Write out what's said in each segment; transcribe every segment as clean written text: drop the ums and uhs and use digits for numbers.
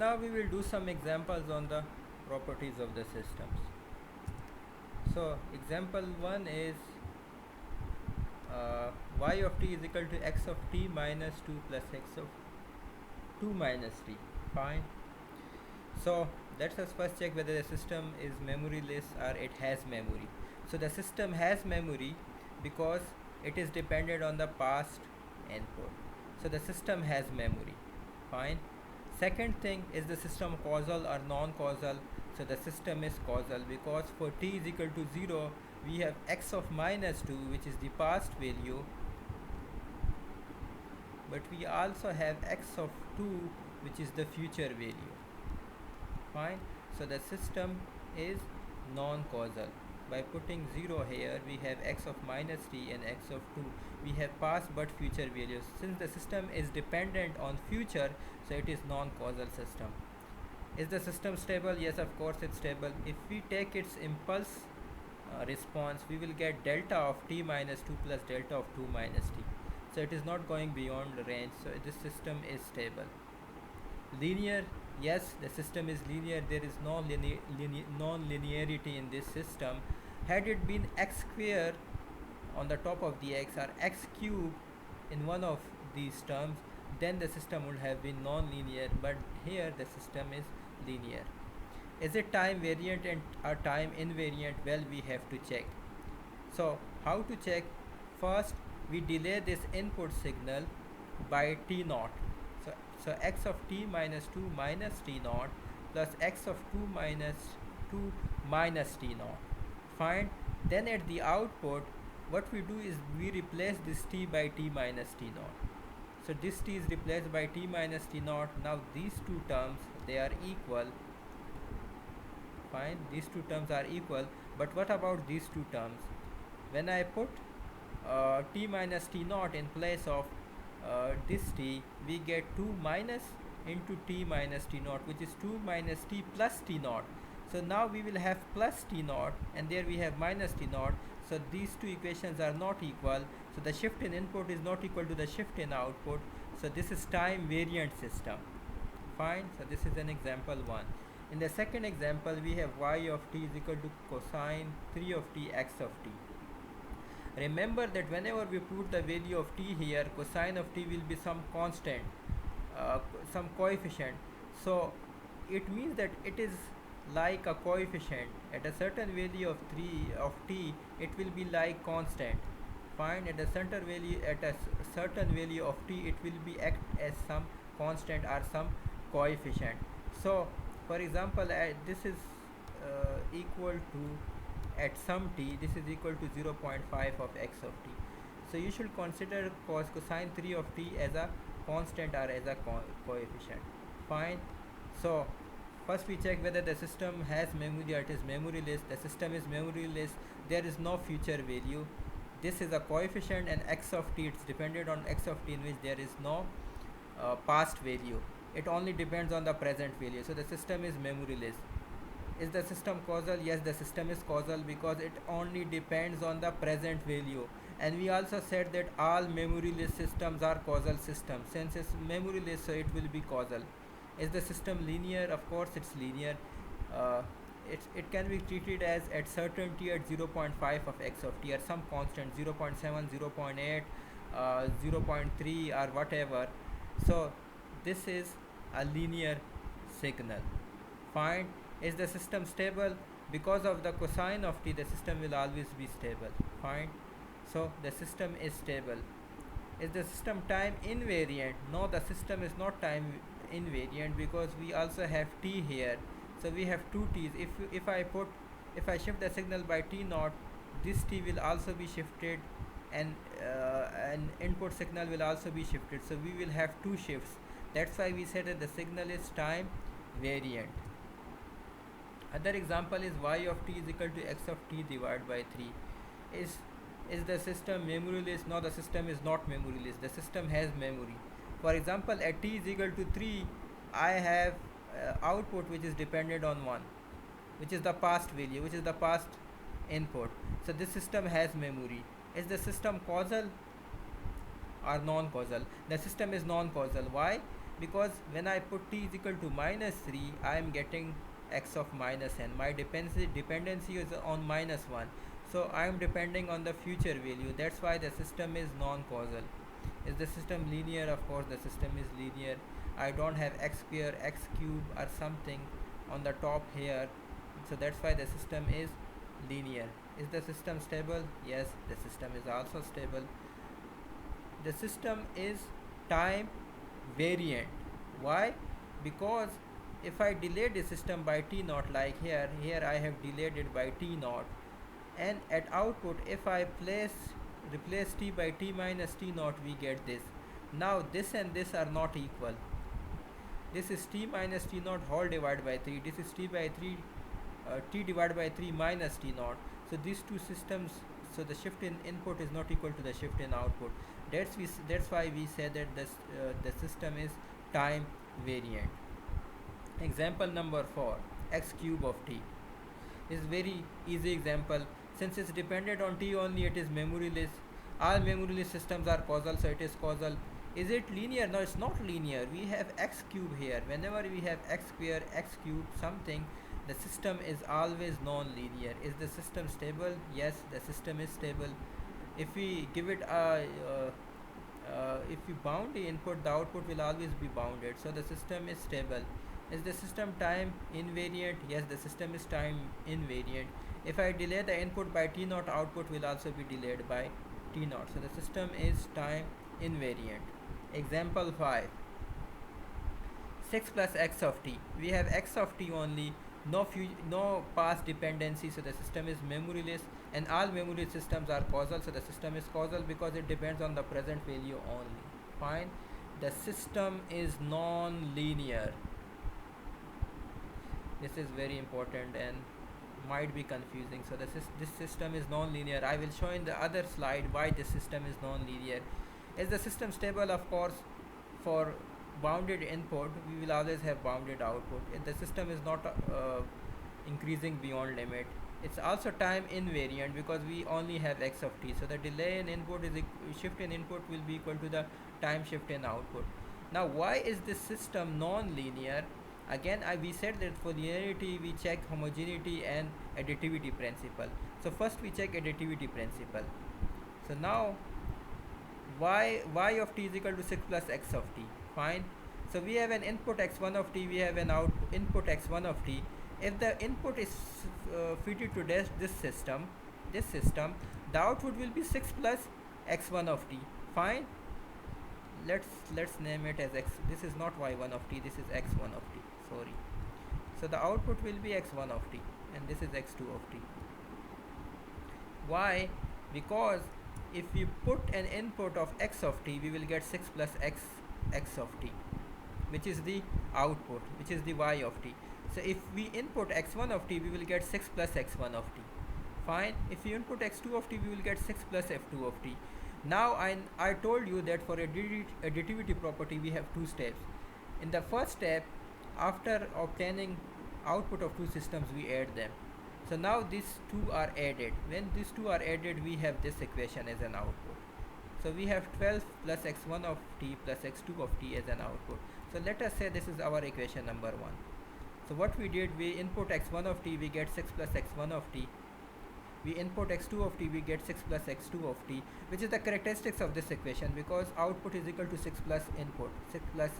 now we will do some examples on the properties of the systems. So example 1 is y of t is equal to x of t minus 2 plus x of 2 minus t. Fine. So let us first check whether the system is memoryless or it has memory. So the system has memory because it is dependent on the past input. So the system has memory. Fine. Second thing, is the system causal or non-causal? So the system is causal because for t is equal to 0 we have x of minus 2, which is the past value, but we also have x of 2, which is the future value. Fine. So the system is non-causal. By putting 0 here, we have x of minus t and x of 2. We have past but future values. Since the system is dependent on future, so it is non-causal system. Is the system stable? Yes, of course it's stable. If we take its impulse response, we will get delta of t minus 2 plus delta of 2 minus t. So it is not going beyond the range. So this system is stable. Linear? Yes, the system is linear. There is no non-linearity in this system. Had it been x square on the top of the x or x cube in one of these terms, then the system would have been non-linear, but here the system is linear. Is it time variant and or time invariant? Well, we have to check. So how to check? First, we delay this input signal by t naught. So x of t minus 2 minus t naught plus x of 2 minus 2 minus t naught. Fine. Then at the output, what we do is we replace this t by t minus t naught. So this t is replaced by t minus t naught. Now these two terms, they are equal. Fine. These two terms are equal. But what about these two terms? When I put t minus t naught in place of this t, we get 2 minus into t minus t naught, which is 2 minus t plus t naught. So now we will have plus t naught, and there we have minus t naught. So these two equations are not equal. So the shift in input is not equal to the shift in output. So this is time variant system. Fine. So this is an example 1. In the second example, we have y of t is equal to cosine 3 of t x of t. Remember that whenever we put the value of t here, cosine of t will be some constant, some coefficient. So it means that it is like a coefficient. At a certain value of 3 of t, it will be like constant. Fine. At a certain value of t, it will be act as some constant or some coefficient. So for example, this is equal to, at some t, this is equal to 0.5 of x of t. So you should consider cosine 3 of t as a constant or as a coefficient. Fine. So first we check whether the system has memory or it is memoryless. The system is memoryless. There is no future value. This is a coefficient, and x of t, it's dependent on x of t in which there is no past value. It only depends on the present value. So the system is memoryless. Is the system causal? Yes, the system is causal because it only depends on the present value. And we also said that all memoryless systems are causal systems. Since it's memoryless, so it will be causal. Is the system linear? Of course it's linear. It can be treated as at certain t at 0.5 of x of t or some constant 0.7, 0.8, 0.3 or whatever. So this is a linear signal. Fine. Is the system stable? Because of the cosine of t, the system will always be stable. Fine. So the system is stable. Is the system time invariant? No, the system is not time invariant because we also have t here. So we have two t's. If I shift the signal by t naught, this t will also be shifted, and an input signal will also be shifted. So we will have two shifts. That's why we said that the signal is time variant. Other example is y of t is equal to x of t divided by 3. Is the system memoryless? No, the system is not memoryless. The system has memory. For example, at t is equal to 3, I have output which is dependent on 1, which is the past value, which is the past input. So this system has memory. Is the system causal or non-causal? The system is non-causal. Why? because when I put t is equal to minus 3, I am getting x of minus n. My dependency is on minus 1. So I am depending on the future value. That's why the system is non-causal. Is the system linear? Of course the system is linear. I don't have x square, x cube or something on the top here. So that's why the system is linear. Is the system stable? Yes, the system is also stable. The system is time variant. Why? Because if I delay the system by t naught, like here I have delayed it by t naught, and at output if I replace t by t minus t naught, we get this. Now this and this are not equal. This is t minus t naught whole divided by 3. This is t by 3 t divided by 3 minus t naught. So these two systems, so the shift in input is not equal to the shift in output. That's why we say that the system is time variant. Example number 4, x cube of t is very easy example. Since it's dependent on t only, it is memoryless. All memoryless systems are causal, so it is causal. Is it linear? No, it's not linear. We have x cube here. Whenever we have x square, x cube, something, the system is always non-linear. Is the system stable? Yes, the system is stable. If we give it a if we bound the input, the output will always be bounded. So the system is stable. Is the system time invariant? Yes, the system is time invariant. If I delay the input by t naught, output will also be delayed by t naught. So the system is time invariant. Example 5, 6 plus x of t. We have x of t only, no past dependency, so the system is memoryless, and all memoryless systems are causal, so the system is causal because it depends on the present value only. Fine. The system is non-linear. This is very important and might be confusing. So this system is non-linear. I will show in the other slide why this system is non-linear. Is the system stable? Of course, for bounded input we will always have bounded output. If the system is not increasing beyond limit, it's also time invariant because we only have x of t. So the delay in input is shift in input will be equal to the time shift in output. Now why is this system non-linear? Again, we said that for linearity we check homogeneity and additivity principle. So first we check additivity principle. So now y of t is equal to 6 plus x of t. Fine. So we have an input x1 of t, we have an input x1 of t. If the input is fitted to this system, the output will be 6 plus x1 of t. Fine. Let's name it as x. This is not y1 of t, this is x1 of t. Sorry. So the output will be x1 of t, and this is x2 of t. Why? Because if we put an input of x of t, we will get 6 plus x of t, which is the output, which is the y of t. So if we input x1 of t, we will get 6 plus x1 of t. Fine. If you input x2 of t, we will get 6 plus f2 of t. Now I told you that for additivity property we have two steps. In the first step, after obtaining output of two systems, we add them. So now these two are added. When these two are added, we have this equation as an output. So we have 12 plus x1 of t plus x2 of t as an output. So let us say this is our equation number 1. So what we did, we input x1 of t, we get 6 plus x1 of t. We input x2 of t, we get 6 plus x2 of t, which is the characteristics of this equation, because output is equal to 6 plus input, 6 plus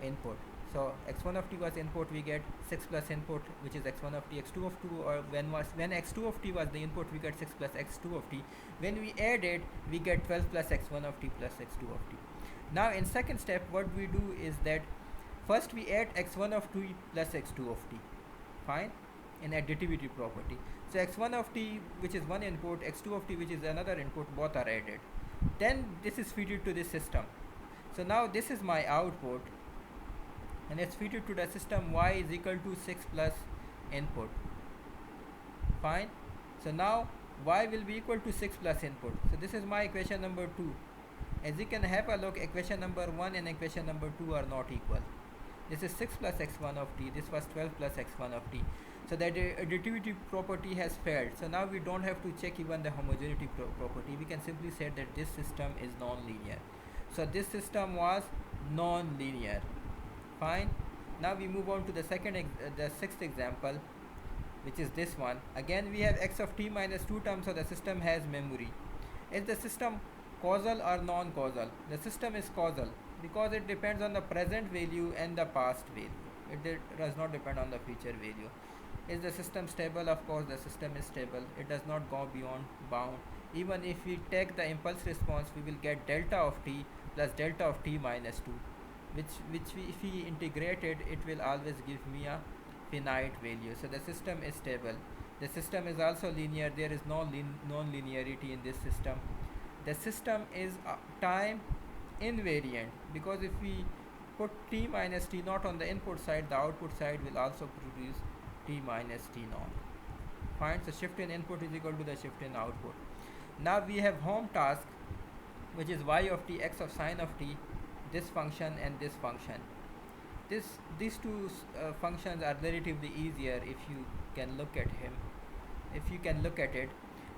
input. So x1 of t was input, we get 6 plus input, which is x1 of t. X2 of 2, or when x2 of t was the input, we get 6 plus x2 of t. When we add it, we get 12 plus x1 of t plus x2 of t. Now in second step, what we do is that first we add x1 of t plus x2 of t. Fine. In additivity property. So x1 of t, which is one input, x2 of t, which is another input, both are added. Then this is fed to this system. So now this is my output, and it's fed to the system y is equal to 6 plus input. Fine. So now y will be equal to 6 plus input. So this is my equation number 2. As you can have a look, equation number 1 and equation number 2 are not equal. This is 6 plus x1 of t, this was 12 plus x1 of t. So that additivity property has failed. So now we don't have to check even the homogeneity property. We can simply say that this system is non-linear. So this system was non-linear. Fine. Now we move on to the sixth example, which is this one. Again, we have x of t minus 2 terms, so the system has memory. Is the system causal or non-causal? The system is causal because it depends on the present value and the past value. Does not depend on the future value. Is the system stable? Of course, the system is stable. It does not go beyond bound. Even if we take the impulse response, we will get delta of t plus delta of t minus 2, if we integrate it, it will always give me a finite value. So the system is stable. The system is also linear. There is no non-linearity in this system. The system is time invariant because if we put t minus t naught on the input side, the output side will also produce t minus t naught. Fine. So shift in input is equal to the shift in output. Now we have home task, which is y of t x of sine of t, this function and this function. These two functions are relatively easier if you can look at it,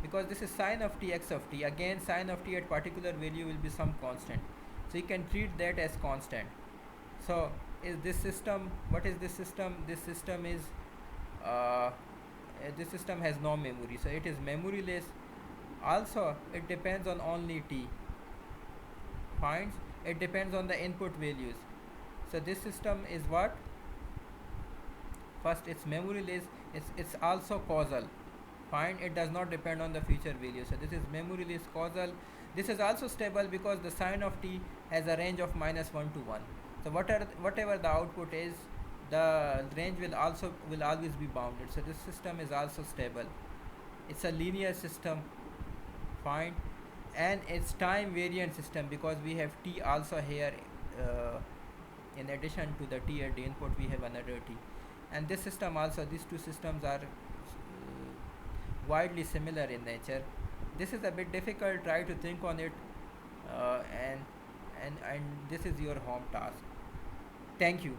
because this is sine of t x of t. Again, sine of t at particular value will be some constant, so you can treat that as constant. So is this system, what is this system? This system is this system has no memory, so it is memoryless. Also, it depends on only t. Finds it depends on the input values. So this system is what? First, it's memoryless. It's also causal. Fine. It does not depend on the future value. So this is memoryless, causal. This is also stable because the sine of t has a range of -1 to 1. So whatever the output is, the range will always be bounded. So this system is also stable. It's a linear system. Fine. And it's time variant system because we have t also here. In addition to the t at the input, we have another t. And this system also, these two systems are widely similar in nature. This is a bit difficult. Try to think on it, and this is your home task. Thank you.